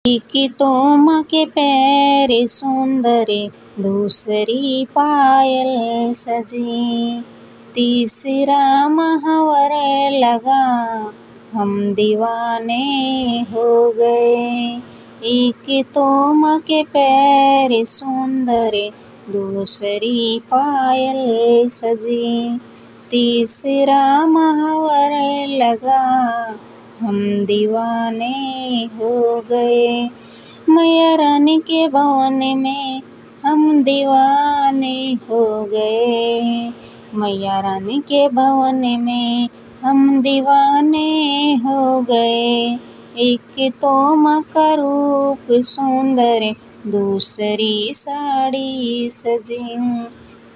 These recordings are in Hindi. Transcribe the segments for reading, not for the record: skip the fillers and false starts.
की तोम के पैर सुंदर दूसरी पायल सजी। तीसरा महावर लगा हम दीवाने हो गए। एक तोम के पैर सुंदर दूसरी पायल सजी। तीसरा महावर लगा हम दीवाने हो गए। मैया रानी के भवन में हम दीवाने हो गए। मैया रानी के भवन में हम दीवाने हो गए। एक तोम का रूप सुंदर दूसरी साड़ी सजी।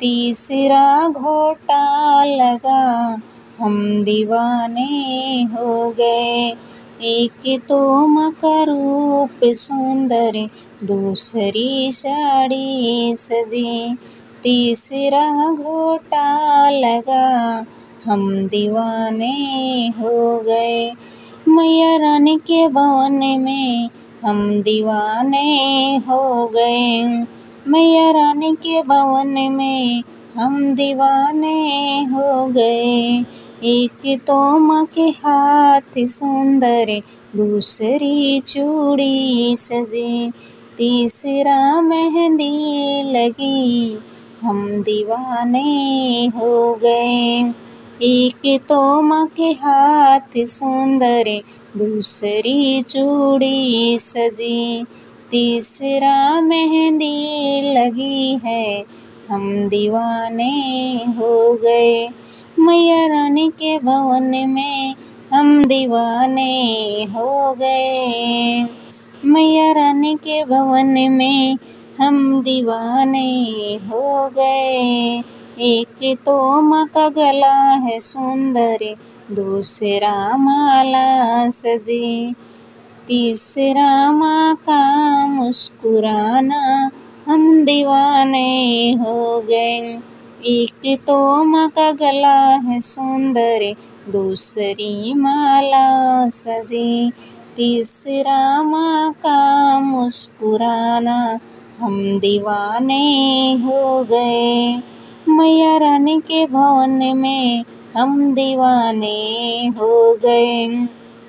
तीसरा घोटा लगा हम दीवाने हो गए। एक तोम का रूप सुंदर दूसरी साड़ी सजी। तीसरा घोटा लगा हम दीवाने हो गए। मैया रानी के भवन में हम दीवाने हो गए। मैया रानी के भवन में हम दीवाने हो गए। एक तोम के हाथ सुंदर दूसरी चूड़ी सजी। तीसरा मेहंदी लगी हम दीवाने हो गए। एक तोम के हाथ सुंदर दूसरी चूड़ी सजी। तीसरा मेहंदी लगी है हम दीवाने हो गए। मैया रानी के भवन में हम दीवाने हो गए। मैया रानी के भवन में हम दीवाने हो गए। एक तोम का गला है सुंदर दूसरा माला सजी। तीसरा माँ का मुस्कुराना हम दीवाने हो गए। एक तोम का गला है सुंदर दूसरी माला सजी। तीसरा माँ का मुस्कुराना हम दीवाने हो गए। मैया रानी के भवन में हम दीवाने हो गए।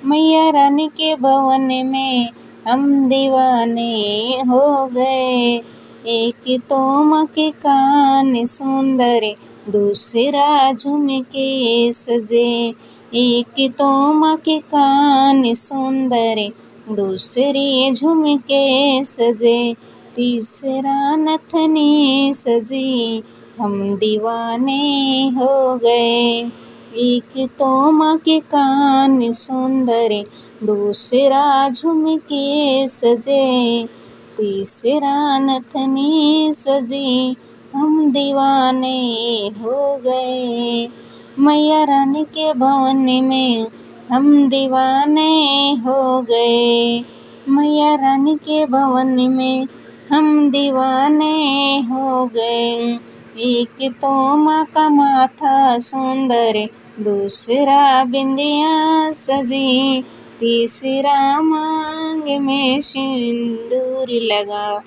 मैया रानी के भवन में हम दीवाने हो गए। एक तोम के कान सुंदर दूसरा झुमके सजे। एक तोम के कान सुंदर दूसरे झुमके सजे। तीसरा नथनी सजी हम दीवाने हो गए। एक तोम के कान सुंदर दूसरा झुमके सजे। तीसरा नथनी सजी हम दीवाने हो गए। मैया रानी के भवन में हम दीवाने हो गए। मैया रानी के भवन में हम दीवाने हो गए। एक तोम का माथा सुंदर दूसरा बिंदिया सजी। तीसरा मांग में सिंदूर लगा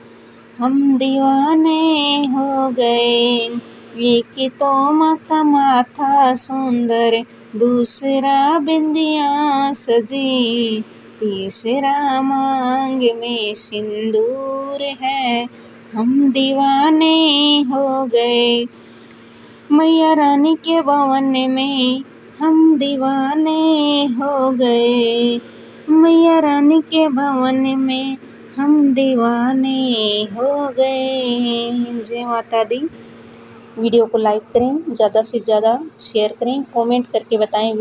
हम दीवाने हो गए। एक तोम का माथा सुंदर दूसरा बिंदिया सजी। तीसरा मांग में सिंदूर है हम दीवाने हो गए। मैया रानी के भवन में हम दीवाने हो गए। मैया रानी के भवन में हम दीवाने हो गए। जय माता दी। वीडियो को लाइक करें, ज़्यादा से ज़्यादा शेयर करें, कमेंट करके बताएं।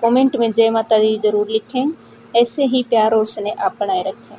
कमेंट में जय माता दी ज़रूर लिखें। ऐसे ही प्यार और स्नेह आप बनाए रखें।